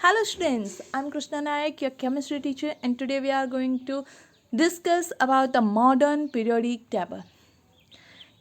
Hello students, I'm Krishna Nayak, your chemistry teacher, and today we are going to discuss about the modern periodic table.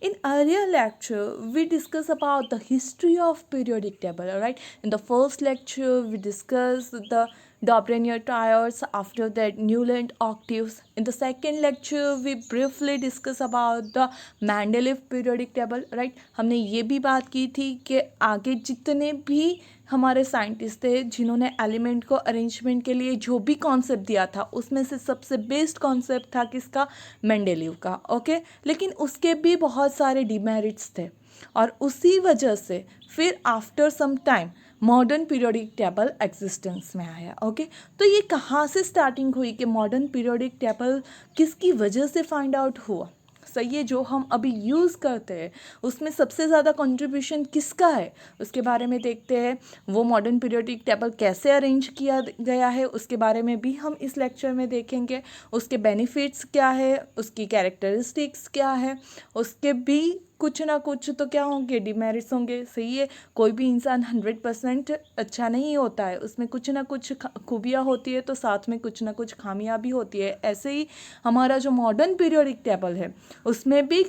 In earlier lecture, we discussed about the history of periodic table, alright? In the first lecture, we discussed the Dobrenier triads, after that Newland octaves. In the second lecture, we briefly discuss about the Mendeleev periodic table, right? हमने ये भी बात की थी कि आगे जितने भी हमारे साइंटिस्ट थे जिन्होंने एलिमेंट को अरेंजमेंट के लिए जो भी कॉन्सेप्ट दिया था उसमें से सबसे बेस्ट कॉन्सेप्ट था किसका, मेंडेलीव का, ओके। लेकिन उसके भी बहुत सारे डिमेरिट्स थे और उसी वजह से फिर after some time modern periodic table existence में आया, ओके। तो ये कहाँ से स्टार्टिंग हुई कि मॉडर्न पीरियोडिक टेबल किसकी वजह से फाइंड आउट हुआ, सही है। जो हम अभी यूज़ करते हैं उसमें सबसे ज़्यादा कंट्रीब्यूशन किसका है उसके बारे में देखते हैं। वो मॉडर्न पीरियोडिक टेबल कैसे अरेंज किया गया है उसके बारे में भी हम इस लेक्चर में देखेंगे। उसके बेनिफिट्स क्या है, उसकी कैरेक्टरिस्टिक्स क्या है, उसके भी कुछ ना कुछ तो क्या होंगे, डिमेरिट्स होंगे, सही है। कोई भी इंसान 100% अच्छा नहीं होता है, उसमें कुछ ना कुछ खूबियाँ होती है तो साथ में कुछ ना कुछ खामियाँ भी होती है। ऐसे ही हमारा जो मॉडर्न पीरियोडिक टेबल है उसमें भी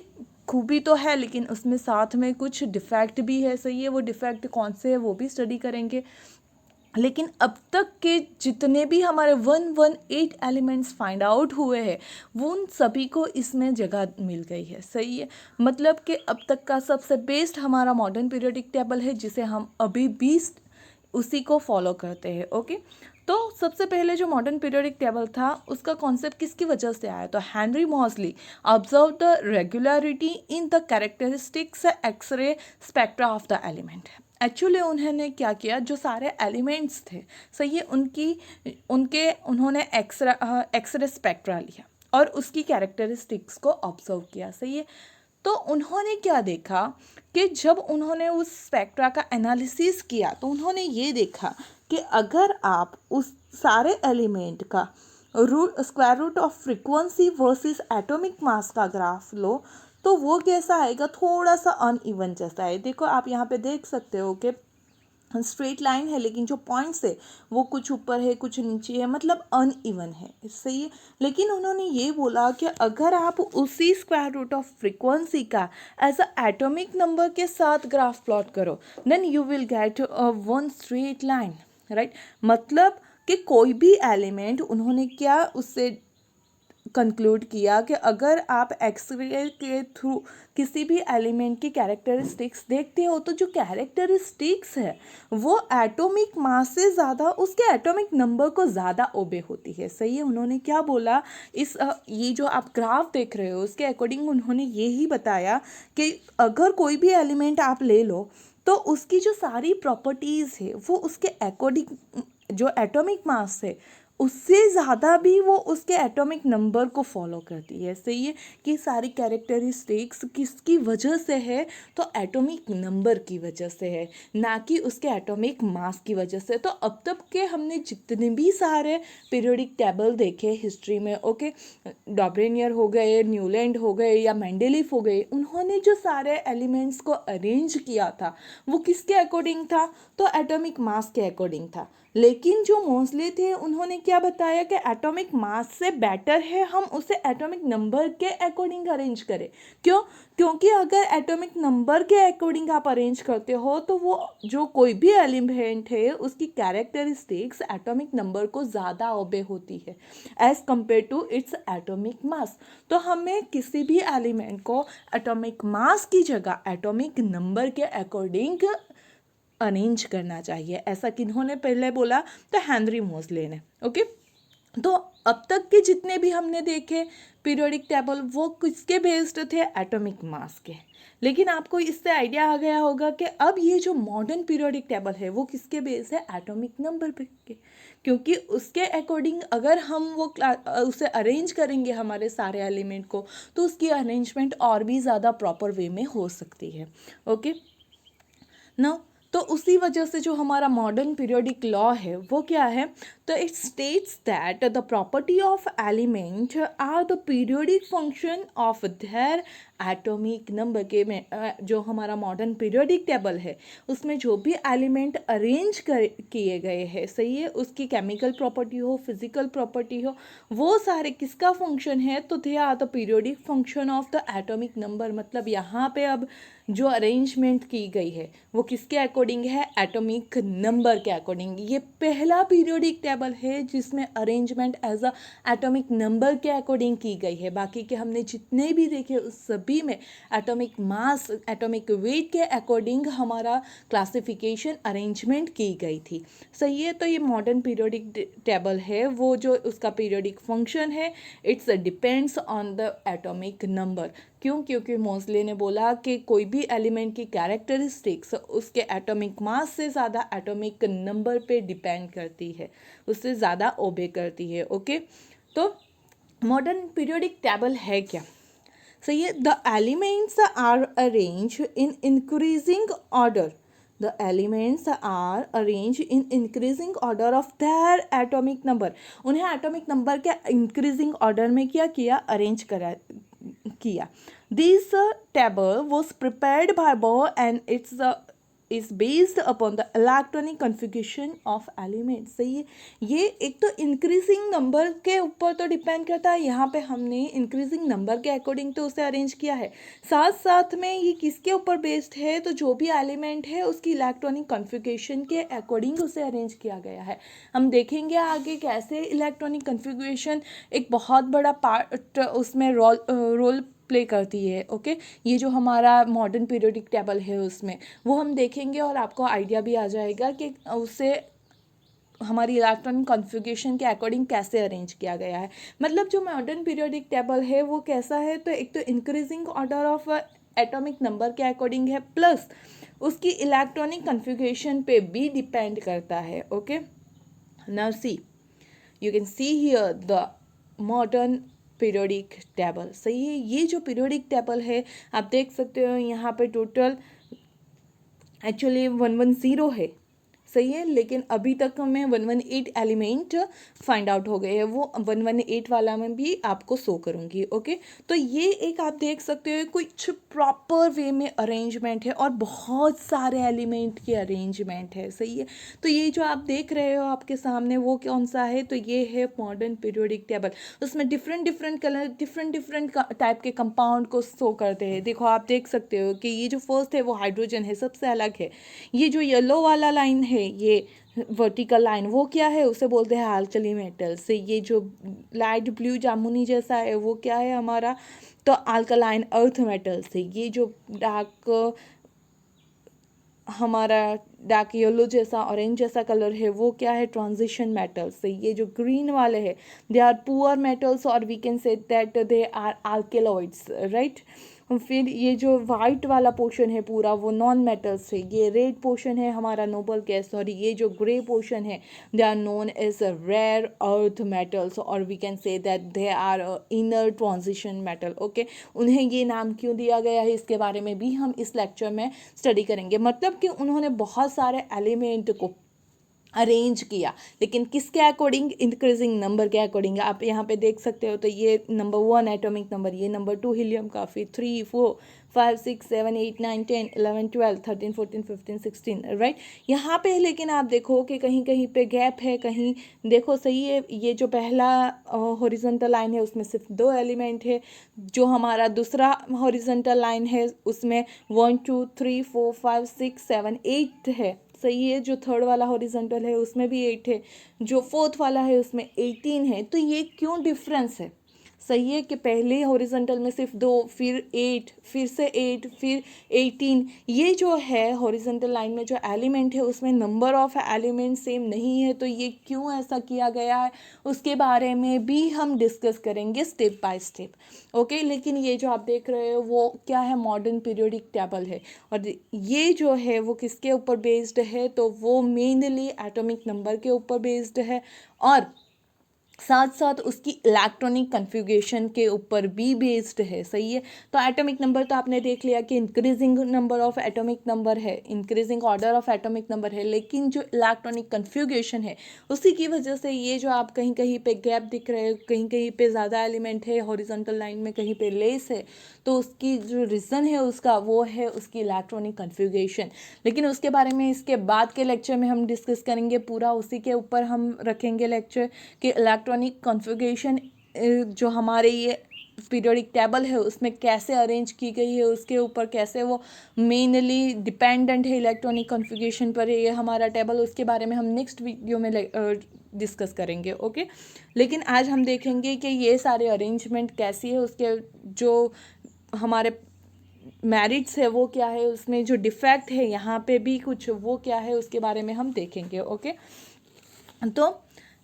खूबी तो है लेकिन उसमें साथ में कुछ डिफेक्ट भी है, सही है। वो डिफेक्ट कौन से है वो भी स्टडी करेंगे। लेकिन अब तक के जितने भी हमारे 118 एलिमेंट्स फाइंड आउट हुए हैं वो उन सभी को इसमें जगह मिल गई है, सही है। मतलब कि अब तक का सबसे बेस्ट हमारा मॉडर्न पीरियोडिक टेबल है जिसे हम अभी भी उसी को फॉलो करते हैं, ओके। तो सबसे पहले जो मॉडर्न पीरियोडिक टेबल था उसका कॉन्सेप्ट किसकी वजह से आया, तो Henry Moseley observe the regularity in the characteristics X ray spectra of the element. Actually उन्होंने क्या किया, जो सारे एलिमेंट्स थे, सही है, उन्होंने एक्सरे स्पेक्ट्रा लिया और उसकी कैरेक्टरिस्टिक्स को ऑब्जर्व किया, सही है। तो उन्होंने क्या देखा कि जब उन्होंने उस स्पेक्ट्रा का एनालिसिस किया तो उन्होंने ये देखा कि अगर आप उस सारे एलिमेंट का square root of frequency versus atomic mass का ग्राफ लो तो वो कैसा आएगा, थोड़ा सा अनइवन जैसा है। देखो आप यहाँ पे देख सकते हो कि स्ट्रेट लाइन है लेकिन जो पॉइंट्स है वो कुछ ऊपर है कुछ नीचे है, मतलब अनइवन है, सही है। लेकिन उन्होंने ये बोला कि अगर आप उसी स्क्वायर रूट ऑफ फ्रीक्वेंसी का एज अ एटॉमिक नंबर के साथ ग्राफ प्लॉट करो then you will get one straight line, right. मतलब कि कोई भी एलिमेंट उन्होंने क्या उससे कंक्लूड किया कि अगर आप एक्सरे के थ्रू किसी भी एलिमेंट की कैरेक्टरिस्टिक्स देखते हो तो जो कैरेक्टरिस्टिक्स है वो एटॉमिक मास से ज़्यादा उसके एटॉमिक नंबर को ज़्यादा ओबे होती है, सही है। उन्होंने क्या बोला, ये जो आप ग्राफ देख रहे हो उसके अकॉर्डिंग उन्होंने ये ही बताया कि अगर कोई भी एलिमेंट आप ले लो तो उसकी जो सारी प्रॉपर्टीज़ है वो उसके अकॉर्डिंग जो एटॉमिक मास है उससे ज़्यादा भी वो उसके एटॉमिक नंबर को फॉलो करती है, सही है। कि सारी कैरेक्टरिस्टिक्स किसकी वजह से है, तो एटॉमिक नंबर की वजह से है, ना कि उसके एटॉमिक मास की वजह से। तो अब तक के हमने जितने भी सारे पीरियोडिक टेबल देखे हिस्ट्री में, ओके, डॉब्रेनियर हो गए, न्यूलैंड हो गए या मेंडेलीव हो गए, उन्होंने जो सारे एलिमेंट्स को अरेंज किया था वो किसके अकॉर्डिंग था, तो एटॉमिक मास के अकॉर्डिंग था। लेकिन जो मोस्टली थे उन्होंने क्या बताया कि एटॉमिक मास से बेटर है हम उसे एटॉमिक नंबर के अकॉर्डिंग अरेंज करें। क्यों, क्योंकि अगर एटॉमिक नंबर के अकॉर्डिंग आप अरेंज करते हो तो वो जो कोई भी एलिमेंट है उसकी कैरेक्टरिस्टिक्स एटॉमिक नंबर को ज़्यादा ओबे होती है as compare to its atomic mass. तो हमें किसी भी एलिमेंट को एटॉमिक मास की जगह एटॉमिक नंबर के अकॉर्डिंग अरेंज करना चाहिए। ऐसा किन्होंने पहले बोला, तो हेनरी मोसले ने, ओके। तो अब तक के जितने भी हमने देखे पीरियोडिक टेबल वो किसके बेस्ड थे, एटॉमिक मास के। लेकिन आपको इससे आइडिया आ गया होगा कि अब ये जो मॉडर्न पीरियोडिक टेबल है वो किसके बेस है, एटॉमिक नंबर पे के। क्योंकि उसके अकॉर्डिंग अगर हम वो उसे अरेंज करेंगे हमारे सारे एलिमेंट को तो उसकी अरेंजमेंट और भी ज़्यादा प्रॉपर वे में हो सकती है, ओके ना। तो उसी वजह से जो हमारा मॉडर्न पीरियोडिक लॉ है वो क्या है, तो it states that the property of element are the periodic function of their atomic number के में जो हमारा मॉडर्न पीरियोडिक टेबल है उसमें जो भी एलिमेंट अरेंज किए गए हैं, सही है, उसकी केमिकल प्रॉपर्टी हो, फिजिकल प्रॉपर्टी हो, वो सारे किसका फंक्शन है, तो they are the periodic function of the atomic number. मतलब यहाँ पे अब जो अरेंजमेंट की गई है वो किसके अकॉर्डिंग है, एटॉमिक नंबर के अकॉर्डिंग। ये पहला पीरियोडिक टेबल है जिसमें arrangement as a atomic number के अकॉर्डिंग की गई है। बाकी के हमने जितने भी देखे उस सभी में एटॉमिक मास, एटॉमिक वेट के अकॉर्डिंग हमारा क्लासिफिकेशन अरेंजमेंट की गई थी, सही है। तो ये मॉडर्न पीरियोडिक टेबल है, वो जो उसका पीरियोडिक फंक्शन है it's depends on the atomic number. क्यों? क्योंकि मोस्ले ने बोला कि कोई भी एलिमेंट की कैरेक्टरिस्टिक्स उसके एटॉमिक मास से ज़्यादा एटॉमिक नंबर पे डिपेंड करती है, उससे ज़्यादा ओबे करती है। ओके, तो मॉडर्न पीरियोडिक टेबल है क्या, सही है। The elements are arrange in increasing order, the elements are arrange in increasing order of their atomic number. उन्हें एटॉमिक नंबर के इंक्रीजिंग ऑर्डर में क्या किया, अरेंज करा किया। This table was prepared by Bohr and is based upon the electronic configuration of elements। सही है, ये एक तो इंक्रीजिंग नंबर के ऊपर तो डिपेंड करता है, यहाँ पे हमने इंक्रीजिंग नंबर के अकॉर्डिंग तो उसे अरेंज किया है, साथ साथ में ये किसके ऊपर बेस्ड है, तो जो भी एलिमेंट है उसकी इलेक्ट्रॉनिक कॉन्फ़िगरेशन के अकॉर्डिंग उसे अरेंज किया गया है। हम देखेंगे आगे कैसे इलेक्ट्रॉनिक कॉन्फ़िगरेशन एक बहुत बड़ा पार्ट उसमें रोल प्ले करती है। ओके, ये जो हमारा मॉडर्न पीरियोडिक टेबल है उसमें वो हम देखेंगे और आपको आइडिया भी आ जाएगा कि उसे हमारी इलेक्ट्रॉनिक कॉन्फ़िगरेशन के अकॉर्डिंग कैसे अरेंज किया गया है। मतलब जो मॉडर्न पीरियोडिक टेबल है वो कैसा है, तो एक तो increasing order of atomic number के अकॉर्डिंग है, प्लस उसकी इलेक्ट्रॉनिक कॉन्फ़िगरेशन पे भी डिपेंड करता है। Okay, now see you can see here the modern periodic table, सही है। ये जो पीरियोडिक टेबल है आप देख सकते हो यहाँ पे टोटल एक्चुअली 110 है, सही है, लेकिन अभी तक हमें 118 एलिमेंट फाइंड आउट हो गए हैं, वो 118 वाला में भी आपको शो करूँगी। ओके, तो ये एक आप देख सकते हो कुछ प्रॉपर वे में अरेंजमेंट है और बहुत सारे एलिमेंट की अरेंजमेंट है, सही है। तो ये जो आप देख रहे हो आपके सामने वो कौन सा है, तो ये है मॉडर्न पीरियोडिक टेबल। उसमें different different colour, different different type के कंपाउंड को शो करते हैं। देखो आप देख सकते हो कि ये जो फर्स्ट है वो हाइड्रोजन है, सबसे अलग है। ये जो येलो वाला लाइन है, ये वर्टिकल लाइन, वो क्या है, उसे बोलते हैं अल्कली मेटल से। ये जो लाइट ब्लू जामुनी जैसा है वो क्या है हमारा, तो अल्कलाइन अर्थ मेटल से। ये जो डार्क हमारा डार्क येलो जैसा ऑरेंज जैसा कलर है वो क्या है, ट्रांजिशन मेटल्स से। ये जो ग्रीन वाले हैं दे आर पुअर मेटल्स और we can say that they are alkaloids, right. फिर ये जो वाइट वाला पोर्शन है पूरा वो नॉन मेटल्स है। ये रेड पोर्शन है हमारा नोबल गैस, और ये जो ग्रे पोर्शन है they are known as rare earth metals, और we can say that they are inner transition metal. Okay, उन्हें ये नाम क्यों दिया गया है इसके बारे में भी हम इस लेक्चर में स्टडी करेंगे। मतलब कि उन्होंने बहुत सारे एलिमेंट को अरेंज किया, लेकिन किसके अकॉर्डिंग, इंक्रीजिंग नंबर के अकॉर्डिंग। आप यहाँ पे देख सकते हो, तो ये नंबर 1 एटॉमिक नंबर, ये नंबर 2 हीलियम का, फिर 3 4 5 6 7 8 9 10 11 12 13 14 15 16, राइट। यहाँ पे लेकिन आप देखो कि कहीं कहीं पे गैप है, कहीं देखो सही है। ये जो पहला हॉरिजॉन्टल लाइन है उसमें सिर्फ 2 एलिमेंट है, जो हमारा दूसरा हॉरिजॉन्टल लाइन है उसमें 1 2 3 4 5 6 7 8 है, सही है। जो थर्ड वाला हॉरिजॉन्टल है उसमें भी 8 है, जो फोर्थ वाला है उसमें 18 है। तो ये क्यों डिफरेंस है, सही है, कि पहले हॉरिजॉन्टल में सिर्फ 2, फिर 8, फिर से 8, फिर 18। ये जो है हॉरिजॉन्टल लाइन में जो एलिमेंट है उसमें नंबर ऑफ एलिमेंट सेम नहीं है, तो ये क्यों ऐसा किया गया है उसके बारे में भी हम डिस्कस करेंगे स्टेप बाय स्टेप। ओके, लेकिन ये जो आप देख रहे हो वो क्या है, मॉडर्न पीरियोडिक टेबल है, और ये जो है वो किसके ऊपर बेस्ड है, तो वो मेनली एटॉमिक नंबर के ऊपर बेस्ड है। और साथ साथ उसकी इलेक्ट्रॉनिक कन्फिगरेशन के ऊपर भी बेस्ड है, सही है। तो एटॉमिक नंबर तो आपने देख लिया कि increasing number of atomic number है, increasing order of atomic number है, लेकिन जो इलेक्ट्रॉनिक कन्फिगरेशन है उसी की वजह से ये जो आप कहीं कहीं पे गैप दिख रहे हो, कहीं कहीं पे ज़्यादा एलिमेंट है हॉरिजॉन्टल लाइन में, कहीं पे लेस है, तो उसकी जो रीज़न है उसका वो है उसकी इलेक्ट्रॉनिक कन्फिगरेशन। लेकिन उसके बारे में इसके बाद के लेक्चर में हम डिस्कस करेंगे, पूरा उसी के ऊपर हम रखेंगे लेक्चर कि इलेक्ट्रॉनिक कॉन्फ़िगरेशन जो हमारे ये पीरियोडिक टेबल है उसमें कैसे अरेंज की गई है, उसके ऊपर कैसे वो मेनली डिपेंडेंट है इलेक्ट्रॉनिक कॉन्फ़िगरेशन पर ये हमारा टेबल, उसके बारे में हम नेक्स्ट वीडियो में डिस्कस करेंगे। ओके, लेकिन आज हम देखेंगे कि ये सारे अरेंजमेंट कैसी है, उसके जो हमारे मेरिट्स है वो क्या है, उसमें जो डिफेक्ट है यहाँ पे भी कुछ वो क्या है, उसके बारे में हम देखेंगे। ओके, तो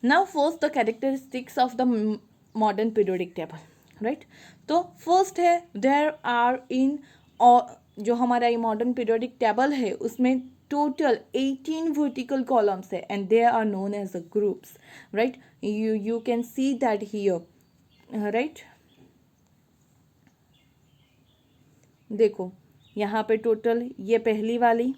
now first the characteristics of the modern periodic table, right? तो first है there are in जो हमारा ये modern periodic table है उसमें total 18 vertical columns है and they are known as the groups, right? You can see that here, right? देखो यहाँ पे टोटल ये पहली वाली,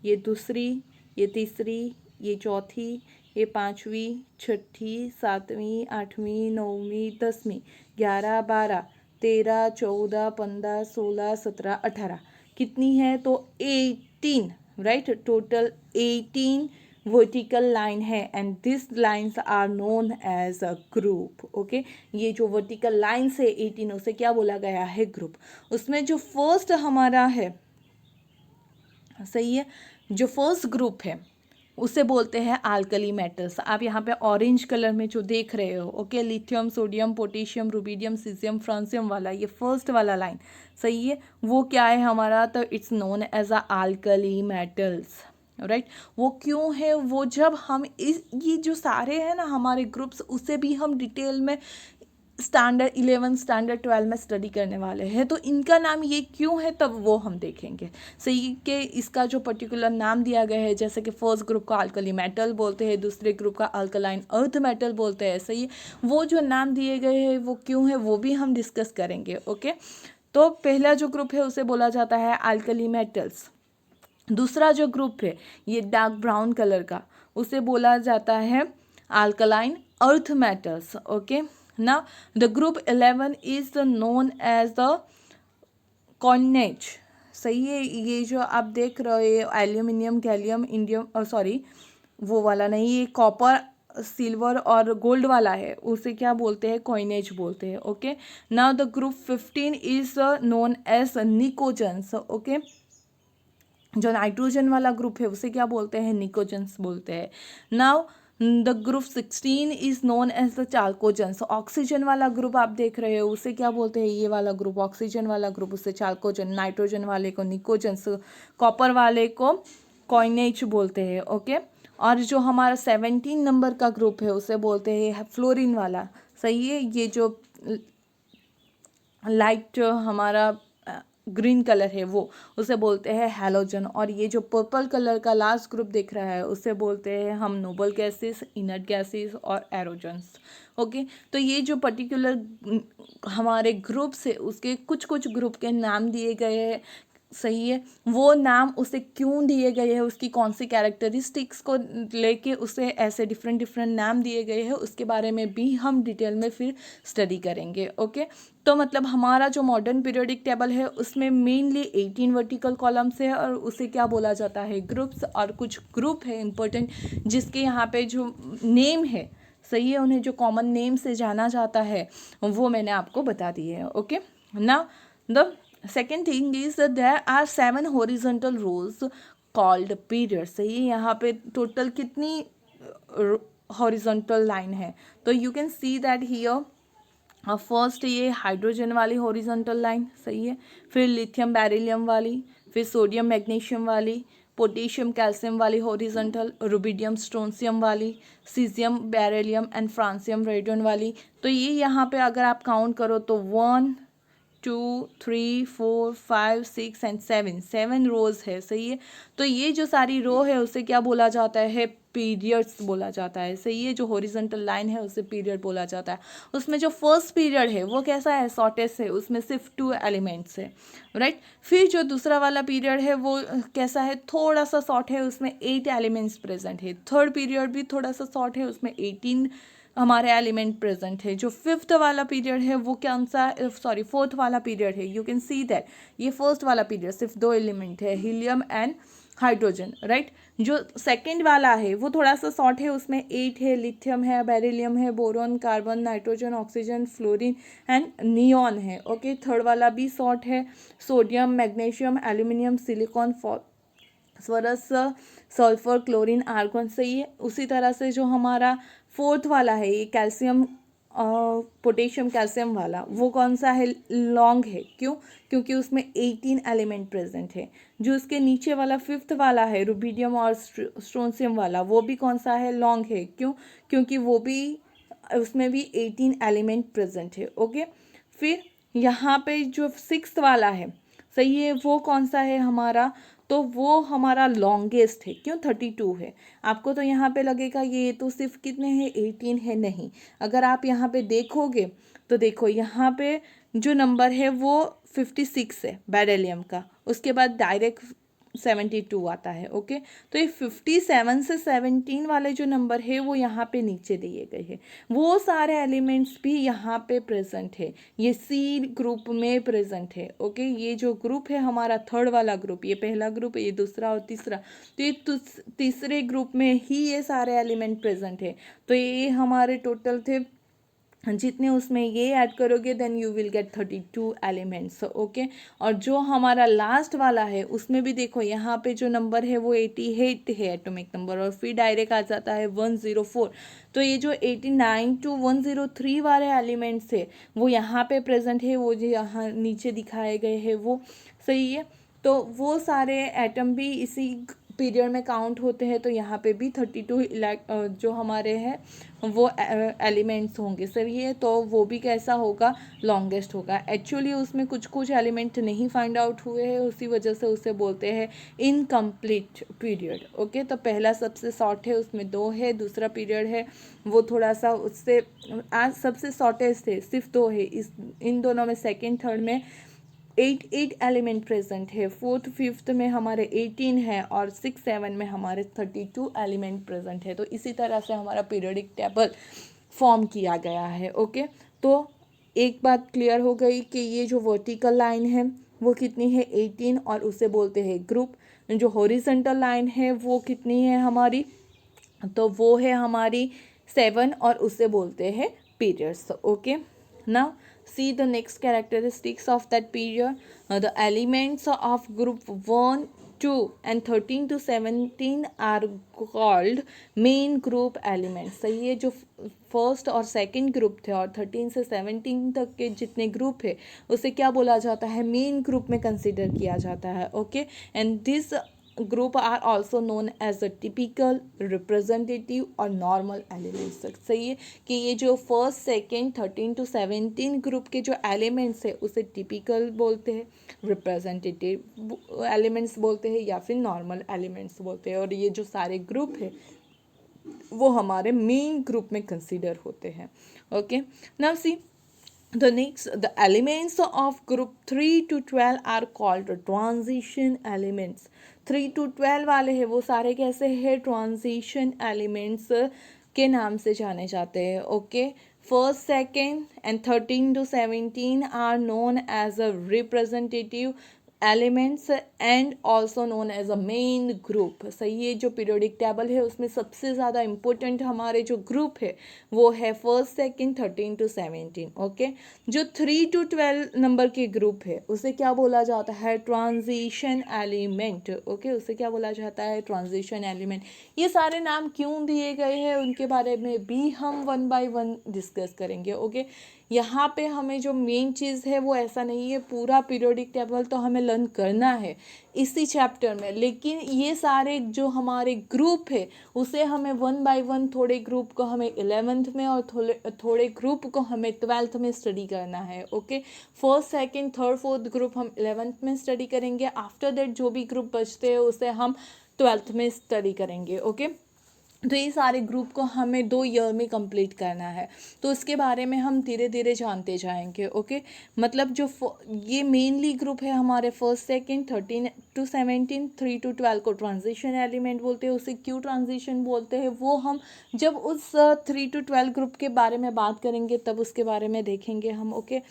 ये दूसरी, ये तीसरी, ये चौथी, ये पाँचवीं, छठी, सातवीं, आठवीं, नौवीं, 10वीं, 11, 12, 13, 14, 15, 16, 17, 18 कितनी है तो 18, राइट? टोटल 18 वर्टिकल लाइन है and this lines are known as a group. Okay, ये जो वर्टिकल लाइन्स है 18 उसे क्या बोला गया है? ग्रुप। उसमें जो फर्स्ट हमारा है, सही है, जो फर्स्ट ग्रुप है उसे बोलते हैं अल्कली मेटल्स। आप यहाँ पे ऑरेंज कलर में जो देख रहे हो, okay, lithium, sodium, potassium, rubidium, caesium, francium वाला, ये फर्स्ट वाला लाइन, सही है, वो क्या है हमारा? तो it's known as a alkali metals, right? वो क्यों है? वो जब हम ये जो सारे हैं ना हमारे ग्रुप्स, उसे भी हम डिटेल में स्टैंडर्ड 11 स्टैंडर्ड 12 में स्टडी करने वाले हैं, तो इनका नाम ये क्यों है तब वो हम देखेंगे। सही कि इसका जो पर्टिकुलर नाम दिया गया है, जैसे कि फर्स्ट ग्रुप का अल्कली मेटल बोलते हैं, दूसरे ग्रुप का अल्कलाइन अर्थ मेटल बोलते हैं, सही, वो जो नाम दिए गए हैं वो क्यों है वो भी हम डिस्कस करेंगे। ओके, तो पहला जो ग्रुप है उसे बोला जाता है अल्कली मेटल्स। दूसरा जो ग्रुप है ये डार्क ब्राउन कलर का, उसे बोला जाता है alkaline earth metals. Okay, now the group 11 is known as the coinage, सही है। ये जो आप देख रहे हो एल्यूमिनियम, गैलियम, इंडियम, सॉरी वो वाला नहीं, ये कॉपर, सिल्वर और गोल्ड वाला है, उसे क्या बोलते हैं? कॉइनेज बोलते हैं। Okay, now the group 15 is known as pnicogens. Okay, जो नाइट्रोजन वाला ग्रुप है उसे क्या बोलते हैं? निकोजन्स बोलते हैं। Now the group 16 is known as the chalcogens. Oxygen वाला ग्रुप आप देख रहे हो उसे क्या बोलते हैं? ये वाला ग्रुप, ऑक्सीजन वाला ग्रुप, उसे चाल्कोजन, नाइट्रोजन वाले को निकोजन्स, कॉपर वाले को कॉइनेज बोलते हैं। ओके, और जो हमारा 17 नंबर का ग्रुप है उसे बोलते हैं फ्लोरीन वाला, सही है। ये जो लाइट हमारा ग्रीन कलर है वो, उसे बोलते हैं हैलोजन। और ये जो पर्पल कलर का लास्ट ग्रुप दिख रहा है उसे बोलते हैं हम नोबल गैसेस, इनर्ट गैसेस और एरोजन्स। ओके, तो ये जो पर्टिकुलर हमारे ग्रुप्स है उसके कुछ कुछ ग्रुप के नाम दिए गए हैं, सही है। वो नाम उसे क्यों दिए गए हैं, उसकी कौन सी कैरेक्टरिस्टिक्स को लेके उसे ऐसे डिफरेंट डिफरेंट नाम दिए गए हैं, उसके बारे में भी हम डिटेल में फिर स्टडी करेंगे। ओके, तो मतलब हमारा जो मॉडर्न पीरियोडिक टेबल है उसमें मेनली 18 वर्टिकल कॉलम्स है और उसे क्या बोला जाता है? ग्रुप्स। और कुछ ग्रुप है इम्पोर्टेंट जिसके यहाँ पे जो नेम है, सही है, उन्हें जो कॉमन नेम से जाना जाता है वो मैंने आपको बता दिए है। Okay, now the second thing is there are 7 horizontal rows called period. सही है, यहाँ पे टोटल कितनी हॉरिजॉन्टल लाइन है? तो you can see that here first ये हाइड्रोजन वाली हॉरिजॉन्टल लाइन, सही है, फिर लिथियम बेरिलियम वाली, फिर सोडियम मैग्नीशियम वाली, पोटेशियम कैल्शियम वाली हॉरिजॉन्टल, रुबिडियम स्ट्रोंसियम वाली, caesium beryllium and francium radium वाली। तो ये यहाँ पे अगर आप काउंट करो तो 1 2 3 4 5 6 एंड 7 रोज है, सही है। तो ये जो सारी रो है उसे क्या बोला जाता है, पीरियड्स बोला जाता है, सही है। जो हॉरिजॉन्टल लाइन है उसे पीरियड बोला जाता है। उसमें जो फर्स्ट पीरियड है वो कैसा है, शॉर्टेस्ट है, उसमें सिर्फ 2 एलिमेंट्स है, राइट। फिर जो दूसरा वाला पीरियड है वो कैसा है, थोड़ा सा शॉर्ट है, उसमें 8 एलिमेंट्स प्रेजेंट है। थर्ड पीरियड भी थोड़ा सा शॉर्ट है, उसमें 18 हमारे एलिमेंट प्रेजेंट है। जो फिफ्थ वाला पीरियड है वो कौन सा, सॉरी फोर्थ वाला पीरियड है, यू कैन सी दैट ये फर्स्ट वाला पीरियड सिर्फ 2 एलिमेंट है, हीलियम एंड हाइड्रोजन, राइट। जो सेकेंड वाला है वो थोड़ा सा शॉर्ट है, उसमें 8 है, लिथियम है, बेरिलियम है, boron, carbon, nitrogen, oxygen, fluorine and neon है, ओके। थर्ड वाला भी शॉर्ट है, sodium, magnesium, aluminium, silicon, phosphorus, sulphur, chlorine, argon, सही है। उसी तरह से जो हमारा फोर्थ वाला है ये कैल्शियम, पोटेशियम, कैल्शियम वाला, वो कौन सा है, लॉन्ग है, क्यों, क्योंकि उसमें 18 एलिमेंट प्रेजेंट है। जो उसके नीचे वाला फिफ्थ वाला है रुबिडियम और स्ट्रोंशियम वाला, वो भी कौन सा है, लॉन्ग है, क्यों, क्योंकि वो भी उसमें भी 18 एलिमेंट प्रेजेंट है, ओके। फिर यहाँ पे जो सिक्स्थ वाला है, सही है, वो कौन सा है हमारा, तो वो हमारा लॉन्गेस्ट है, क्यों, 32 है। आपको तो यहाँ पे लगेगा ये तो सिर्फ कितने हैं, 18 है, नहीं। अगर आप यहाँ पे देखोगे तो देखो यहाँ पे जो नंबर है वो 56 है बेरिलियम का, उसके बाद डायरेक्ट 72 आता है, ओके। तो ये 57 से 17 वाले जो नंबर है वो यहाँ पे नीचे दिए गए हैं। वो सारे एलिमेंट्स भी यहाँ पे प्रेजेंट है, ये सी ग्रुप में प्रेजेंट है, ओके। ये जो ग्रुप है हमारा थर्ड वाला ग्रुप, ये पहला ग्रुप है, ये दूसरा और तीसरा, तो ये तीसरे ग्रुप में ही ये सारे एलिमेंट प्रेजेंट है। तो ये हमारे टोटल थे, जितने उसमें ये ऐड करोगे then you will get 32 elements, okay. और जो हमारा लास्ट वाला है उसमें भी देखो यहाँ पे जो नंबर है वो 88 है एटॉमिक नंबर, और फिर डायरेक्ट आ जाता है 104। तो ये जो 89 to 103 वाले एलिमेंट्स है वो यहाँ पे प्रेजेंट है, वो जो यहाँ नीचे दिखाए गए हैं वो, सही है। तो वो सारे एटम भी इसी पीरियड में काउंट होते हैं। तो यहाँ पे भी 32 जो हमारे हैं वो एलिमेंट्स होंगे, सही है। तो वो भी कैसा होगा, लॉन्गेस्ट होगा। एक्चुअली उसमें कुछ कुछ एलिमेंट नहीं फाइंड आउट हुए हैं, उसी वजह से उसे बोलते हैं इनकम्प्लीट पीरियड, ओके। तो पहला सबसे शॉर्ट है, उसमें 2 है। दूसरा पीरियड है वो थोड़ा सा उससे आज सबसे शॉर्टेस्ट है, सिर्फ 2 है। इन दोनों में सेकेंड थर्ड में 8 एलिमेंट प्रेजेंट है, फोर्थ फिफ्थ में हमारे 18 है, और 6 7 में हमारे 32 एलिमेंट प्रेजेंट है। तो इसी तरह से हमारा पीरियोडिक टेबल फॉर्म किया गया है, ओके। तो एक बात क्लियर हो गई कि ये जो वर्टिकल लाइन है वो कितनी है, 18, और उसे बोलते हैं ग्रुप। जो हॉरिजॉन्टल लाइन है वो कितनी है हमारी, तो वो है हमारी 7, और उसे बोलते हैं periods, okay. Now see the next characteristics of that period. The elements of group 1, 2 and 13 to 17 are called main group elements. सही है, जो फर्स्ट और सेकंड ग्रुप थे और 13 से 17 तक के जितने ग्रुप है उसे क्या बोला जाता है, मेन ग्रुप में कंसिडर किया जाता है, okay. And this group are also known as the typical, representative और normal elements। सही है कि ये जो फर्स्ट सेकेंड 13 to 17 ग्रुप के जो एलिमेंट्स है उसे टिपिकल बोलते हैं, रिप्रेजेंटेटिव एलिमेंट्स बोलते हैं, या फिर नॉर्मल एलिमेंट्स बोलते हैं। और ये जो सारे ग्रुप है वो हमारे मेन ग्रुप में कंसिडर होते हैं, okay. Now see the next, the elements of group 3 to 12 are called transition elements। 3 to 12 वाले हैं वो सारे कैसे हैं, ट्रांजिशन एलिमेंट्स के नाम से जाने जाते हैं, okay. First second and 13 to 17 are known as a representative elements and also known as a main group. सही है, जो पीरियोडिक टेबल है उसमें सबसे ज़्यादा इम्पोर्टेंट हमारे जो ग्रुप है वो है फर्स्ट सेकेंड 13 to 17, ओके। जो 3 to 12 नंबर के ग्रुप है उसे क्या बोला जाता है, ट्रांजिशन एलिमेंट, ओके। उसे क्या बोला जाता है, ट्रांजिशन एलिमेंट। ये सारे नाम क्यों दिए गए हैं उनके बारे में भी हम 1 by 1 डिस्कस करेंगे, ओके। यहाँ पे हमें जो मेन चीज़ है वो ऐसा नहीं है, पूरा पीरियोडिक टेबल तो हमें लर्न करना है इसी चैप्टर में, लेकिन ये सारे जो हमारे ग्रुप है उसे हमें वन बाय वन, थोड़े ग्रुप को हमें 11th में और थोड़े ग्रुप को हमें 12th में स्टडी करना है। Okay, first second third fourth group हम 11th में स्टडी करेंगे, आफ्टर दैट जो भी ग्रुप बचते हैं उसे हम 12th में स्टडी करेंगे। ओके, तो ये सारे ग्रुप को हमें 2 ईयर में कंप्लीट करना है, तो इसके बारे में हम धीरे धीरे जानते जाएंगे। ओके, मतलब जो ये मेनली ग्रुप है हमारे फर्स्ट सेकंड 13 to 17, 3 to 12 को ट्रांजिशन एलिमेंट बोलते हैं। उसे क्यों ट्रांजिशन बोलते हैं वो हम जब उस 3 to 12 ग्रुप के बारे में बात करेंगे तब उसके बारे में देखेंगे हम। Okay,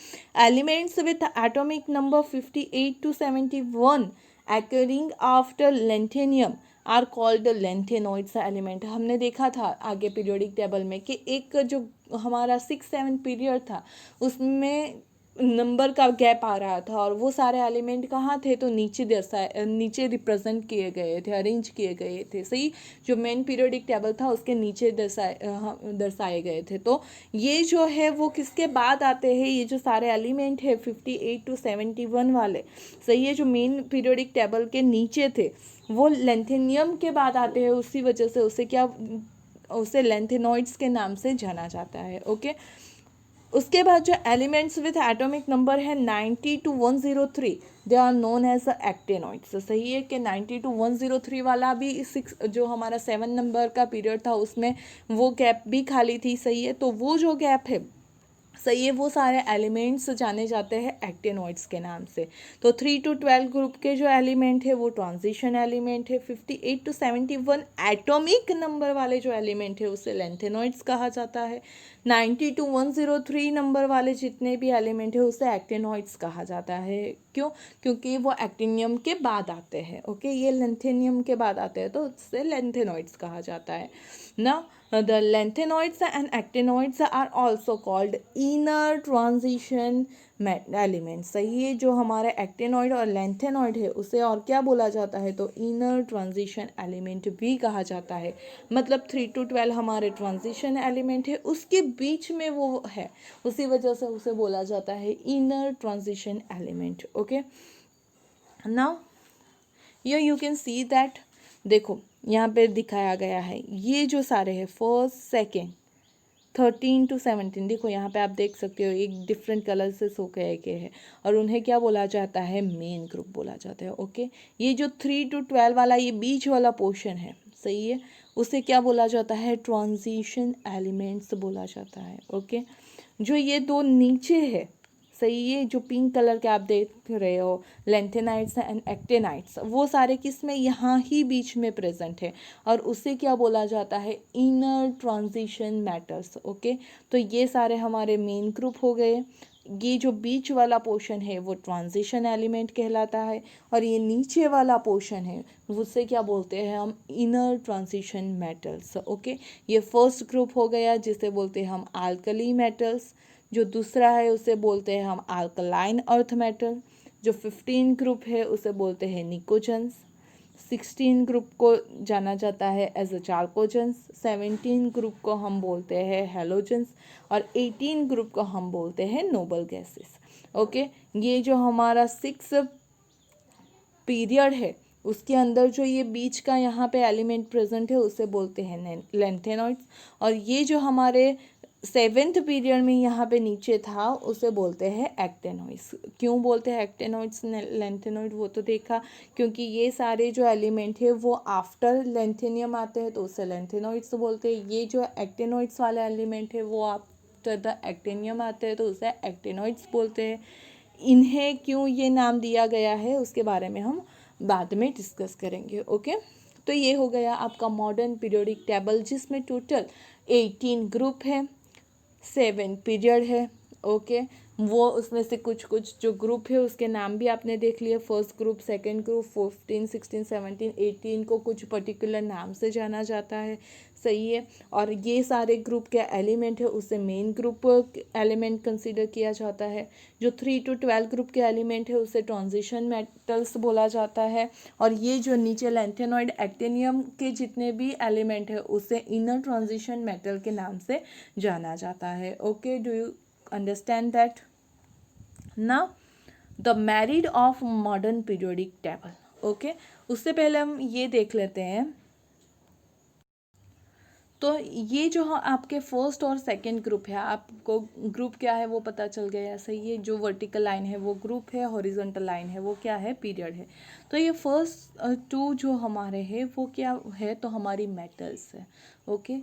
elements with atomic number 58 to 71 occurring after lanthanum are called lanthanoids element. हमने देखा था आगे पीरियोडिक टेबल में कि एक जो हमारा 6-7 पीरियड था उसमें नंबर का गैप आ रहा था, और वो सारे एलिमेंट कहाँ थे, तो नीचे रिप्रेजेंट किए गए थे, अरेंज किए गए थे। सही, जो मेन पीरियोडिक टेबल था उसके नीचे दर्शाए गए थे। तो ये जो है वो किसके बाद आते हैं, ये जो सारे एलिमेंट है 58 to 71 वाले, सही है, जो मेन पीरियोडिक टेबल के नीचे थे वो लेंथेनियम के बाद आते हैं। उसी वजह से उसे लेंथेनॉइड्स के नाम से जाना जाता है। ओके, उसके बाद जो एलिमेंट्स विथ एटॉमिक नंबर है 90 to 103 they are known as actinoids. सही है कि 90 to 103 वाला भी 6 जो हमारा 7 नंबर का पीरियड था उसमें वो गैप भी खाली थी। सही है, तो वो जो गैप है, सही है, वो सारे एलिमेंट्स जाने जाते हैं एक्टेनॉइड्स के नाम से। तो 3 to 12 ग्रुप के जो एलिमेंट है वो ट्रांजिशन एलिमेंट है। 58 to 71 एटॉमिक नंबर वाले जो एलिमेंट है उसे लेंथेनॉइड्स कहा जाता है। 90 to 103 नंबर वाले जितने भी एलिमेंट है उसे एक्टेनॉइड्स कहा जाता है। क्यों? क्योंकि वो एक्टिनियम के बाद आते हैं। ओके, ये लेंथेनियम के बाद आते हैं तो उससे लेंथेनॉइड्स कहा जाता है ना। The lanthanoids and actinoids are also called inner transition elements। सही है, जो हमारे एक्टिनॉइड और लेंथेनॉइड है उसे और क्या बोला जाता है, तो इनर ट्रांजिशन एलिमेंट भी कहा जाता है। मतलब 3 to 12 हमारे ट्रांजिशन एलिमेंट है, उसके बीच में वो है, उसी वजह से उसे बोला जाता है inner transition element. Okay, now here you can see that, देखो यहाँ पे दिखाया गया है ये जो सारे हैं फर्स्ट सेकेंड 13 to 17, देखो यहाँ पे आप देख सकते हो एक डिफरेंट कलर से सो गए के है, और उन्हें क्या बोला जाता है, मेन ग्रुप बोला जाता है। ओके, ये जो 3 to 12 वाला ये बीच वाला पोर्शन है, सही है, उसे क्या बोला जाता है, ट्रांजिशन एलिमेंट्स बोला जाता है। ओके, जो ये दो नीचे है, सही है, जो पिंक कलर के आप देख रहे हो लेंथेनाइट्स एंड एक्टेनाइट्स, वो सारे किस में, यहाँ ही बीच में प्रेजेंट है, और उसे क्या बोला जाता है, इनर ट्रांजिशन मैटर्स। ओके, तो ये सारे हमारे मेन ग्रुप हो गए। ये जो बीच वाला पोर्शन है वो ट्रांजिशन एलिमेंट कहलाता है, और ये नीचे वाला पोर्शन है उससे क्या बोलते हैं हम, इनर ट्रांजिशन मेटल्स। ओके, ये फर्स्ट ग्रुप हो गया जिसे बोलते हैं हम अल्कली मेटल्स। जो दूसरा है उसे बोलते हैं हम अल्कलाइन अर्थ मेटल। जो 15 ग्रुप है उसे बोलते हैं निकोजन्स। 16 ग्रुप को जाना जाता है एज अ चाल्कोजन्स। 17 ग्रुप को हम बोलते हैं हेलोजन्स, और 18 ग्रुप को हम बोलते हैं नोबल गैसेस। ओके, ये जो हमारा 6 पीरियड है उसके अंदर जो ये बीच का यहाँ पे एलिमेंट प्रेजेंट है उसे बोलते हैं लेंथेनॉइड्स, और ये जो हमारे 7th पीरियड में यहाँ पे नीचे था उसे बोलते हैं एक्टेनॉइड्स। क्यों बोलते हैं एक्टेनॉइड्स लेंथेनॉइड, वो तो देखा, क्योंकि ये सारे जो एलिमेंट है वो आफ्टर लेंथेनियम आते हैं तो उसे लेंथेनॉइड्स बोलते हैं। ये जो एक्टेनॉइड्स वाले एलिमेंट है वो आफ्टर द एक्टेनियम आते हैं तो उसे एक्टेनॉइड्स बोलते हैं। इन्हें क्यों ये नाम दिया गया है उसके बारे में हम बाद में डिस्कस करेंगे। ओके, तो ये हो गया आपका मॉडर्न पीरियोडिक टेबल जिसमें टोटल 18 ग्रुप है, 7 पीरियड है। ओके, वो उसमें से कुछ जो ग्रुप है उसके नाम भी आपने देख लिया, फर्स्ट ग्रुप, सेकंड ग्रुप, 15, 16, 17, 18 को कुछ पर्टिकुलर नाम से जाना जाता है। सही है, और ये सारे ग्रुप के एलिमेंट है उसे मेन ग्रुप एलिमेंट कंसीडर किया जाता है। जो 3 to 12 ग्रुप के एलिमेंट है उसे ट्रांजिशन मेटल्स बोला जाता है, और ये जो नीचे लेंथेनॉइड एक्टिनियम के जितने भी एलिमेंट है उसे इनर ट्रांजिशन मेटल के नाम से जाना जाता है। Okay, do you understand that. Now the merit of modern periodic table. Okay, उससे पहले हम ये देख लेते हैं. तो ये जो आपके फर्स्ट और सेकंड ग्रुप है, आपको ग्रुप क्या है वो पता चल गया. सही है, जो वर्टिकल लाइन है वो ग्रुप है, हॉरिजॉन्टल लाइन है वो क्या है, पीरियड है. तो ये फर्स्ट टू जो हमारे हैं वो क्या है, तो हमारी मेटल्स है. ओके,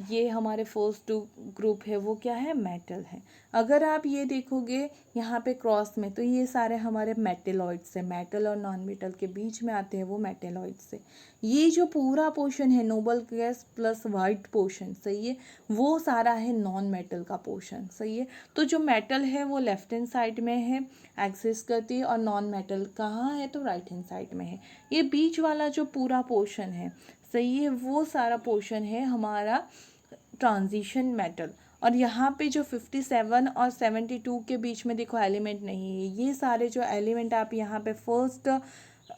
ये हमारे फर्स्ट टू ग्रुप है वो क्या है, मेटल है. अगर आप ये देखोगे यहाँ पे क्रॉस में, तो ये सारे हमारे मेटेलॉइड्स है. मेटल और नॉन मेटल के बीच में आते हैं वो मेटेलॉइड्स है. ये जो पूरा पोर्शन है noble gas plus white portion, सही है, वो सारा है नॉन मेटल का पोर्शन. सही है, तो जो मेटल है वो लेफ्ट हैंड साइड में है, एग्जिस्ट करती है, और नॉन मेटल कहाँ है, तो राइट हैंड साइड में है. ये बीच वाला जो पूरा पोर्शन है, सही है, वो सारा पोर्शन है हमारा ट्रांजिशन मेटल. और यहाँ पे जो 57 और 72 के बीच में देखो एलिमेंट नहीं है. ये सारे जो एलिमेंट आप यहाँ पे फर्स्ट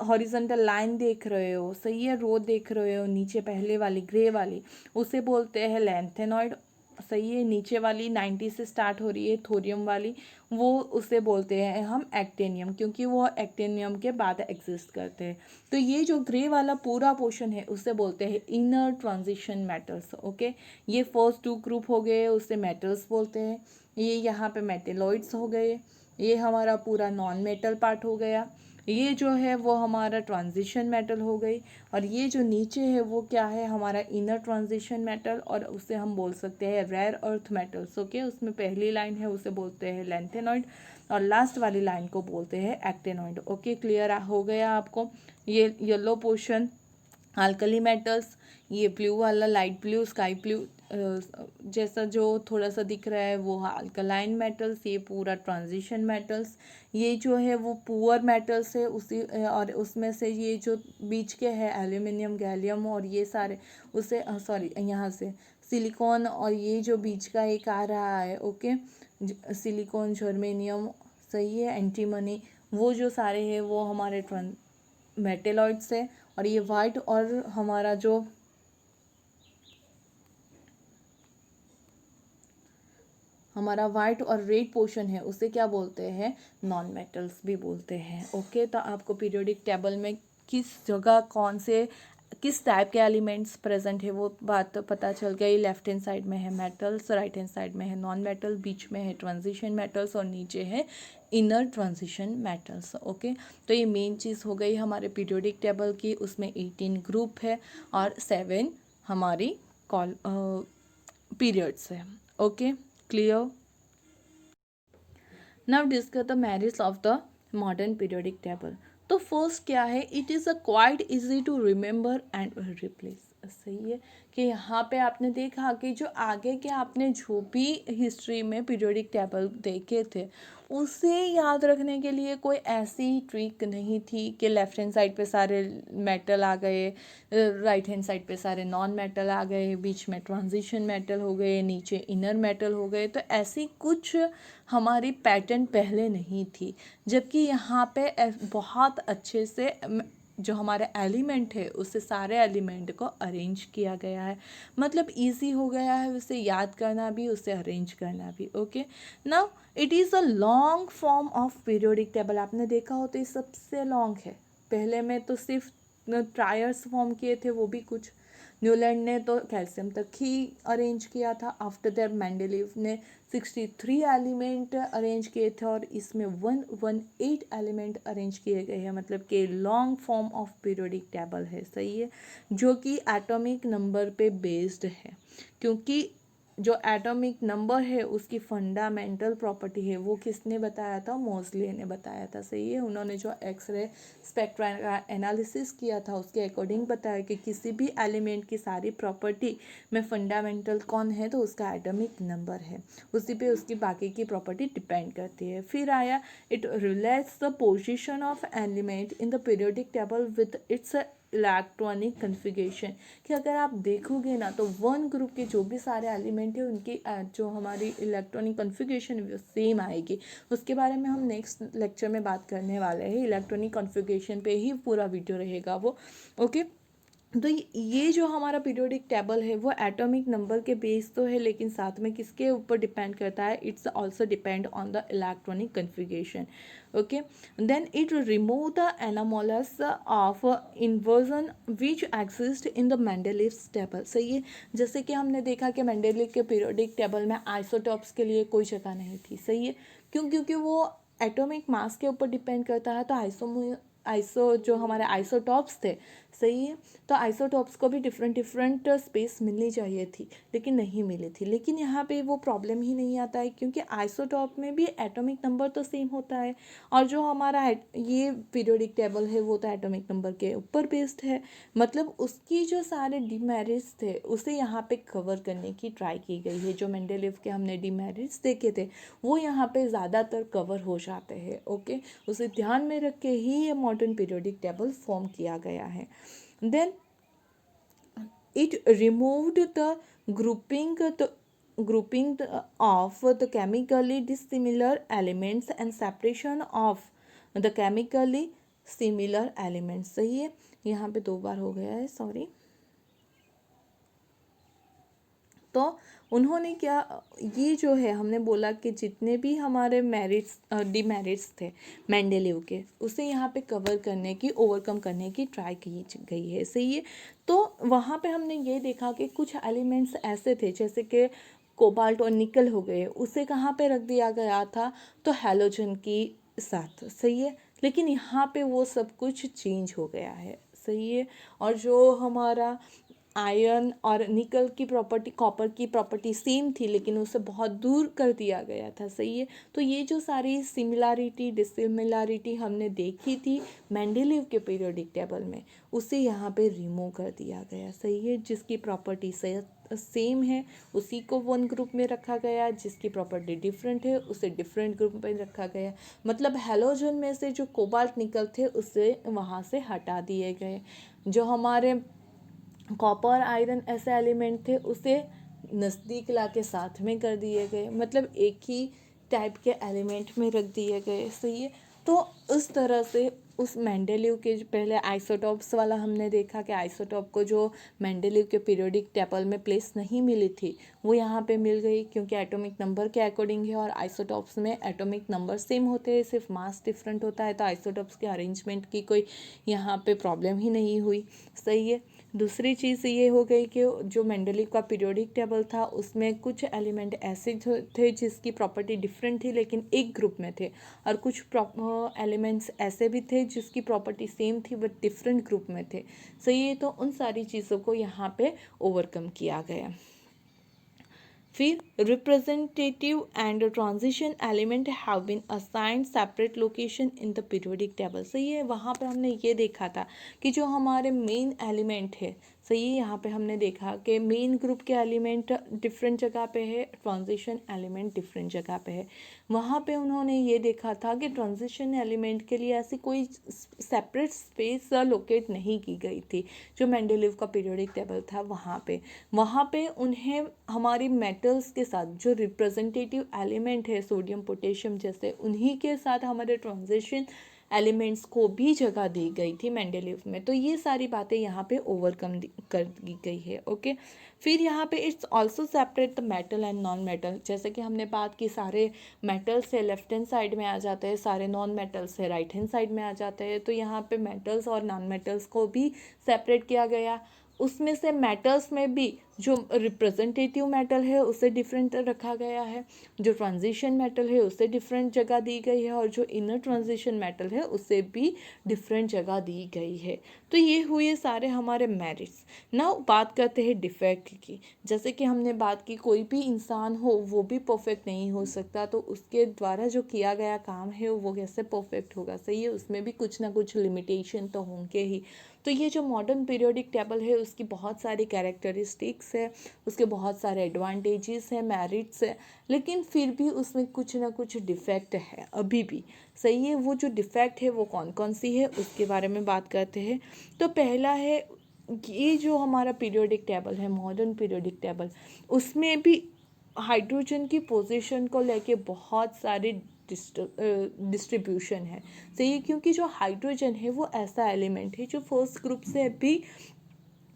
हॉरिजॉन्टल लाइन देख रहे हो, सही है, रो देख रहे हो, नीचे पहले वाली ग्रे वाली उसे बोलते हैं लैंथेनॉइड. सही है, नीचे वाली 90 से स्टार्ट हो रही है थोरियम वाली, वो उसे बोलते हैं हम एक्टेनियम, क्योंकि वो एक्टेनियम के बाद एग्जिस्ट करते हैं. तो ये जो ग्रे वाला पूरा पोर्शन है उसे बोलते हैं इनर ट्रांजिशन मेटल्स. ओके, ये फर्स्ट टू ग्रुप हो गए, उसे मेटल्स बोलते हैं. ये यहाँ पे मेटेलॉइड्स हो गए, ये हमारा पूरा नॉन मेटल पार्ट हो गया. ये जो है वो हमारा ट्रांजिशन मेटल हो गई. और ये जो नीचे है वो क्या है, हमारा इनर ट्रांजिशन मेटल, और उसे हम बोल सकते हैं रेयर अर्थ मेटल्स. ओके, उसमें पहली लाइन है उसे बोलते हैं लैंथेनॉइड, और लास्ट वाली लाइन को बोलते हैं एक्टेनॉइड. ओके, क्लियर हो गया आपको. ये येलो पोर्शन अल्कली मेटल्स, ये ब्लू वाला लाइट ब्लू स्काई ब्लू जैसा जो थोड़ा सा दिख रहा है वो अल्कलाइन मेटल्स, ये पूरा ट्रांजिशन मेटल्स. ये जो है वो पुअर मेटल्स है उसी, और उसमें से ये जो बीच के है एल्यूमिनियम गैलियम और ये सारे उसे सॉरी यहाँ से सिलिकॉन, और ये जो बीच का एक आ रहा है, ओके, सिलिकॉन जर्मेनियम, सही है, एंटीमनी, वो जो सारे हैं वो हमारे मेटेलॉइड्स है. और ये वाइट और हमारा जो वाइट और रेड पोर्शन है उसे क्या बोलते हैं, नॉन मेटल्स भी बोलते हैं. ओके, तो आपको पीरियोडिक टेबल में किस जगह कौन से किस टाइप के एलिमेंट्स प्रेजेंट है वो बात पता चल गई. लेफ्ट हैंड साइड में है मेटल्स, राइट हैंड साइड में है नॉन मेटल, बीच में है ट्रांजिशन मेटल्स, और नीचे है इनर ट्रांजिशन मेटल्स. ओके, तो ये मेन चीज़ हो गई हमारे पीरियोडिक टेबल की. उसमें 18 ग्रुप है और 7 हमारी कॉल पीरियड्स है. Okay, clear. Now discuss the merits of the modern periodic table. तो फर्स्ट क्या है, it is a quite easy to remember and replace. सही है कि यहाँ पे आपने देखा कि जो आगे के आपने जो भी हिस्ट्री में पीरियोडिक टेबल देखे थे उसे याद रखने के लिए कोई ऐसी ट्रिक नहीं थी कि लेफ्ट हैंड साइड पे सारे मेटल आ गए, राइट हैंड साइड पे सारे नॉन मेटल आ गए, बीच में ट्रांजिशन मेटल हो गए, नीचे इनर मेटल हो गए. तो ऐसी कुछ हमारी पैटर्न पहले नहीं थी. जबकि यहाँ पे बहुत अच्छे से जो हमारे एलिमेंट है उससे सारे एलिमेंट को अरेंज किया गया है. मतलब इजी हो गया है उसे याद करना भी, उसे अरेंज करना भी. Okay, now it is a long form of periodic table. आपने देखा हो तो ये सबसे लॉन्ग है. पहले में तो सिर्फ ट्रायर्स फॉर्म किए थे, वो भी कुछ. न्यूलैंड ने तो कैल्शियम तक ही अरेंज किया था. आफ्टर दैट मेंडेलीव ने 63 एलिमेंट अरेंज किए थे, और इसमें 118 एलिमेंट अरेंज किए गए हैं. मतलब कि long form of periodic table है. सही है, जो कि एटॉमिक नंबर पे बेस्ड है. क्योंकि जो एटॉमिक नंबर है उसकी फंडामेंटल प्रॉपर्टी है वो किसने बताया था, मोज़ले ने बताया था. सही है, उन्होंने जो एक्सरे स्पेक्ट्रा का एनालिसिस किया था उसके अकॉर्डिंग बताया कि किसी भी एलिमेंट की सारी प्रॉपर्टी में फंडामेंटल कौन है, तो उसका एटॉमिक नंबर है. उसी पे उसकी बाकी की प्रॉपर्टी डिपेंड करती है. फिर आया it relates the position of element in the periodic table with its electronic configuration. कि अगर आप देखोगे ना तो वन ग्रुप के जो भी सारे एलिमेंट है उनकी जो हमारी इलेक्ट्रॉनिक कन्फिगरेशन है वो सेम आएगी. उसके बारे में हम नेक्स्ट लेक्चर में बात करने वाले हैं. इलेक्ट्रॉनिक कन्फिगरेशन पे ही पूरा वीडियो रहेगा वो. ओके, तो ये जो हमारा पीरियोडिक टेबल है वो एटॉमिक नंबर के बेस तो है, लेकिन साथ में किसके ऊपर डिपेंड करता है, it's also depend on the electronic configuration. Okay, then it remove the anomalous of inversion which exist in the Mendeleev's table. सही है, जैसे कि हमने देखा कि मेंडलीव के पीरियोडिक टेबल में आइसोटॉप्स के लिए कोई जगह नहीं थी. सही है, क्यों? क्योंकि वो एटॉमिक मास के ऊपर डिपेंड करता है. तो आइसो जो हमारे आइसोटॉप्स थे, सही है, तो आइसोटॉप्स को भी डिफरेंट डिफरेंट स्पेस मिलनी चाहिए थी, लेकिन नहीं मिली थी. लेकिन यहाँ पे वो प्रॉब्लम ही नहीं आता है, क्योंकि आइसोटॉप में भी एटॉमिक नंबर तो सेम होता है, और जो हमारा ये पीरियोडिक टेबल है वो तो एटॉमिक नंबर के ऊपर बेस्ड है. मतलब उसकी जो सारे डिमेरिट्स थे उसे यहाँ पे कवर करने की ट्राई की गई है. जो मेंडेलीव के हमने डिमेरिट्स देखे थे वो यहाँ पे ज़्यादातर कवर हो जाते हैं. ओके, उसे ध्यान में रख के ही ये मॉडर्न पीरियोडिक टेबल फॉर्म किया गया है. Then it removed the grouping of the chemically dissimilar elements and separation of the chemically similar elements. सही है, यहाँ पे 2 बार हो गया है, सॉरी. तो उन्होंने क्या, ये जो है हमने बोला कि जितने भी हमारे मेरिट्स डिमेरिट्स थे मेंडेलीव के, उसे यहाँ पे कवर करने की, ओवरकम करने की ट्राई की गई है. सही है, तो वहाँ पे हमने ये देखा कि कुछ एलिमेंट्स ऐसे थे जैसे कि कोबाल्ट और निकल हो गए, उसे कहाँ पे रख दिया गया था, तो हैलोजन की साथ. सही है, लेकिन यहाँ पे वो सब कुछ चेंज हो गया है. सही है, और जो हमारा आयरन और निकल की प्रॉपर्टी, कॉपर की प्रॉपर्टी सेम थी, लेकिन उसे बहुत दूर कर दिया गया था. सही है, तो ये जो सारी सिमिलैरिटी डिसिमिलैरिटी हमने देखी थी मेंडेलीव के पीरियोडिक टेबल में, उसे यहाँ पे रिमूव कर दिया गया. सही है, जिसकी प्रॉपर्टी सेम है उसी को वन ग्रुप में रखा गया, जिसकी प्रॉपर्टी डिफरेंट है उसे डिफरेंट ग्रुप में रखा गया. मतलब हैलोजन में से जो कोबाल्ट निकल थे उसे वहाँ से हटा दिए गए. जो हमारे कॉपर आयरन ऐसे एलिमेंट थे उसे नज़दीक ला के साथ में कर दिए गए, मतलब एक ही टाइप के एलिमेंट में रख दिए गए. सही है, तो उस तरह से उस मेंडेलीव के पहले आइसोटॉप्स वाला हमने देखा कि आइसोटॉप को जो मेंडेलीव के पीरियोडिक टेबल में प्लेस नहीं मिली थी वो यहाँ पे मिल गई, क्योंकि एटॉमिक नंबर के अकॉर्डिंग है, और आइसोटॉप्स में एटॉमिक नंबर सेम होते हैं, सिर्फ मास डिफरेंट होता है. तो आइसोटॉप्स के अरेंजमेंट की कोई यहाँ पे प्रॉब्लम ही नहीं हुई. सही है, दूसरी चीज़ ये हो गई कि जो मेंडेलीव का पीरियोडिक टेबल था उसमें कुछ एलिमेंट ऐसे थे जिसकी प्रॉपर्टी डिफरेंट थी लेकिन एक ग्रुप में थे, और कुछ एलिमेंट्स ऐसे भी थे जिसकी प्रॉपर्टी सेम थी बट डिफरेंट ग्रुप में थे. सही है, तो उन सारी चीज़ों को यहाँ पे ओवरकम किया गया. फिर representative and transition element have been assigned separate location in the periodic table. सही है, वहाँ पे हमने ये देखा था कि जो हमारे मेन एलिमेंट है, सही है, यहाँ पे हमने देखा कि मेन ग्रुप के एलिमेंट डिफरेंट जगह पे है, ट्रांजिशन एलिमेंट डिफरेंट जगह पे है. वहाँ पे उन्होंने ये देखा था कि ट्रांजिशन एलिमेंट के लिए ऐसी कोई सेपरेट स्पेस लोकेट नहीं की गई थी. जो मेंडेलीव का पीरियोडिक टेबल था वहाँ पे उन्हें हमारी मेटल्स के साथ जो रिप्रेजेंटेटिव एलिमेंट है सोडियम पोटेशियम जैसे, उन्हीं के साथ हमारे ट्रांजिशन एलिमेंट्स को भी जगह दी गई थी मेंडेलीव में. तो ये सारी बातें यहाँ पे ओवरकम कर दी गई है. ओके, फिर यहाँ पे it's also separate the metal and non metal. जैसे कि हमने बात की सारे मेटल्स है लेफ्ट हैंड साइड में आ जाते हैं, सारे नॉन मेटल्स है राइट हैंड साइड में आ जाते हैं. तो यहाँ पे मेटल्स और नॉन मेटल्स को भी सेपरेट किया गया. उसमें से मेटल्स में भी जो रिप्रेजेंटेटिव मेटल है उसे डिफरेंट रखा गया है, जो ट्रांजिशन मेटल है उसे डिफरेंट जगह दी गई है, और जो इनर ट्रांजिशन मेटल है उसे भी डिफरेंट जगह दी गई है. तो ये हुए सारे हमारे मेरिट्स. नाउ बात करते हैं डिफेक्ट की. जैसे कि हमने बात की कोई भी इंसान हो वो भी परफेक्ट नहीं हो सकता, तो उसके द्वारा जो किया गया काम है वो कैसे परफेक्ट होगा. सही है, उसमें भी कुछ ना कुछ लिमिटेशन तो होंगे ही. तो ये जो मॉडर्न पीरियोडिक टेबल है उसकी बहुत सारी कैरेक्टरिस्टिक्स है, उसके बहुत सारे एडवांटेजेस हैं, मेरिट्स है, लेकिन फिर भी उसमें कुछ ना कुछ डिफेक्ट है अभी भी. सही है, वो जो डिफेक्ट है वो कौन कौन सी है उसके बारे में बात करते हैं. तो पहला है ये जो हमारा पीरियोडिक टेबल है मॉडर्न पीरियोडिक टेबल, उसमें भी हाइड्रोजन की पोजीशन को लेके बहुत सारी डिस्ट्रीब्यूशन है. सही है, क्योंकि जो हाइड्रोजन है वो ऐसा एलिमेंट है जो फर्स्ट ग्रुप से भी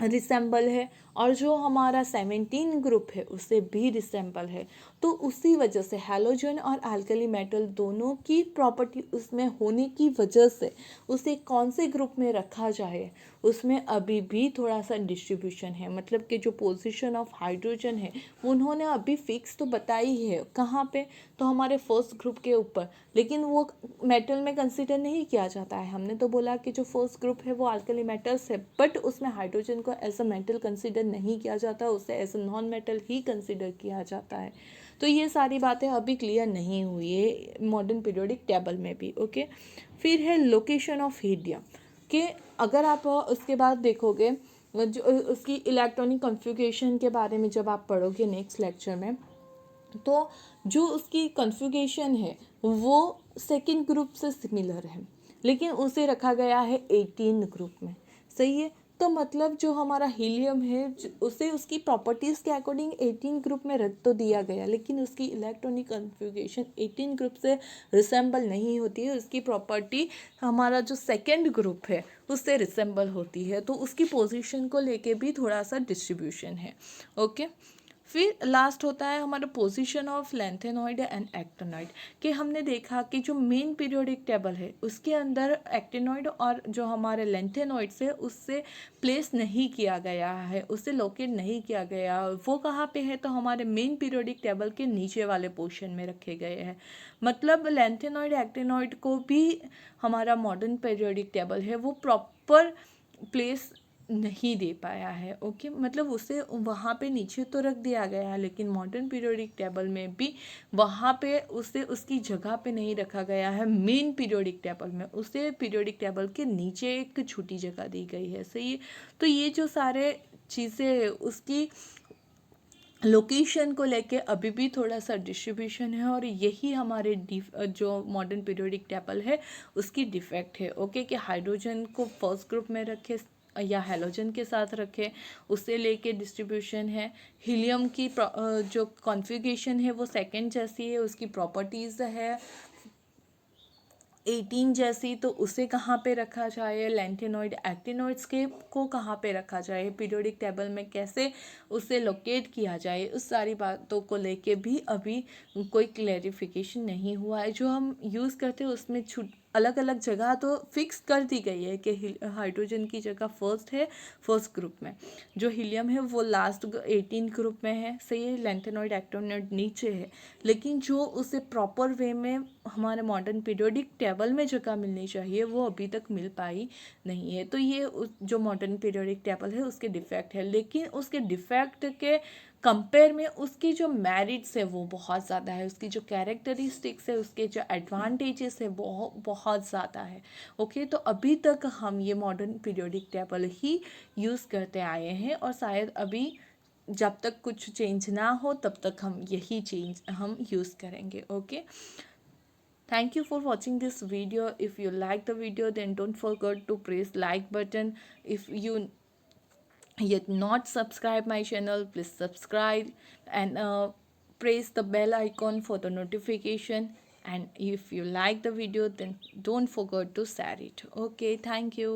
रिसेंबल है, और जो हमारा 17 ग्रुप है उसे भी रिसेंबल है। तो उसी वजह से हैलोजन और अल्कली मेटल दोनों की प्रॉपर्टी उसमें होने की वजह से उसे कौन से ग्रुप में रखा जाए उसमें अभी भी थोड़ा सा डिस्ट्रीब्यूशन है। मतलब कि जो पोजीशन ऑफ हाइड्रोजन है उन्होंने अभी फिक्स तो बताई है कहाँ पे, तो हमारे फर्स्ट ग्रुप के ऊपर, लेकिन वो मेटल में कंसिडर नहीं किया जाता है। हमने तो बोला कि जो फर्स्ट ग्रुप है वो अल्कली मेटल्स है, बट उसमें हाइड्रोजन को एज अ मेटल कंसिडर नहीं किया जाता, उसे एज अ नॉन मेटल ही कंसिडर किया जाता है। तो ये सारी बातें अभी क्लियर नहीं हुई है मॉडर्न पीरियोडिक टेबल में भी। ओके, फिर है लोकेशन ऑफ हीलियम, कि अगर आप उसके बाद देखोगे जो उसकी इलेक्ट्रॉनिक कॉन्फ़िगरेशन के बारे में जब आप पढ़ोगे नेक्स्ट लेक्चर में, तो जो उसकी कॉन्फ़िगरेशन है वो सेकंड ग्रुप से सिमिलर है, लेकिन उसे रखा गया है 18 ग्रुप में। सही है, तो मतलब जो हमारा हीलियम है उसे उसकी प्रॉपर्टीज़ के अकॉर्डिंग 18 ग्रुप में रख तो दिया गया, लेकिन उसकी इलेक्ट्रॉनिक कॉन्फ़िगरेशन 18 ग्रुप से रिसेंबल नहीं होती है। उसकी प्रॉपर्टी हमारा जो सेकेंड ग्रुप है उससे रिसेंबल होती है, तो उसकी पोजीशन को लेके भी थोड़ा सा डिस्ट्रीब्यूशन है। ओके, फिर लास्ट होता है हमारा position of lanthanoid and actinoid, कि हमने देखा कि जो मेन पीरियोडिक टेबल है उसके अंदर एक्टिनॉइड और जो हमारे लैंथेनॉइड से उससे प्लेस नहीं किया गया है, उससे लोकेट नहीं किया गया। वो कहाँ पे है, तो हमारे मेन पीरियोडिक टेबल के नीचे वाले पोर्शन में रखे गए हैं। मतलब लैंथेनॉइड एक्टिनॉइड को भी हमारा मॉडर्न पीरियोडिक टेबल है वो प्रॉपर प्लेस नहीं दे पाया है। ओके, मतलब उसे वहाँ पे नीचे तो रख दिया गया है, लेकिन मॉडर्न पीरियोडिक टेबल में भी वहाँ पे उसे उसकी जगह पे नहीं रखा गया है। मेन पीरियोडिक टेबल में उसे पीरियोडिक टेबल के नीचे एक छोटी जगह दी गई है। सही है, तो ये जो सारे चीज़ें उसकी लोकेशन को लेके अभी भी थोड़ा सा डिस्ट्रीब्यूशन है, और यही हमारे जो मॉडर्न पीरियोडिक टेबल है उसकी डिफेक्ट है। ओके, कि हाइड्रोजन को फर्स्ट ग्रुप में रखे या हैलोजन के साथ रखे, उससे लेके डिस्ट्रीब्यूशन है। हीलियम की जो कॉन्फ़िगरेशन है वो सेकंड जैसी है, उसकी प्रॉपर्टीज़ है 18 जैसी, तो उसे कहाँ पे रखा जाए, लैंथेनॉइड एक्टिनॉइड्स के को कहाँ पे रखा जाए, पीरियोडिक टेबल में कैसे उसे लोकेट किया जाए, उस सारी बातों को लेके भी अभी कोई क्लैरिफिकेशन नहीं हुआ है। जो हम यूज़ करते हैं उसमें अलग अलग जगह तो फिक्स कर दी गई है कि हाइड्रोजन की जगह फर्स्ट है फर्स्ट ग्रुप में, जो हीलियम है वो लास्ट 18 ग्रुप में है। सही है, लैंथेनॉइड एक्टिनॉइड नीचे है, लेकिन जो उसे प्रॉपर वे में हमारे मॉडर्न पीरियोडिक टेबल में जगह मिलनी चाहिए वो अभी तक मिल पाई नहीं है। तो ये जो मॉडर्न पीरियोडिक टेबल है उसके डिफेक्ट है, लेकिन उसके डिफेक्ट के कंपेयर में उसकी जो मेरिट्स है वो बहुत ज़्यादा है, उसकी जो कैरेक्टरिस्टिक्स है, उसके जो एडवांटेजेस है वो बहुत ज़्यादा है। ओके, तो अभी तक हम ये मॉडर्न पीरियोडिक टेबल ही यूज़ करते आए हैं, और शायद अभी जब तक कुछ चेंज ना हो तब तक हम यही चेंज हम यूज़ करेंगे। Okay, thank you for watching this video. If you like the video, then don't forget to press like button. If you yet not subscribe my channel, please subscribe and press the bell icon for the notification. And if you like the video, then don't forget to share it. Okay, thank you.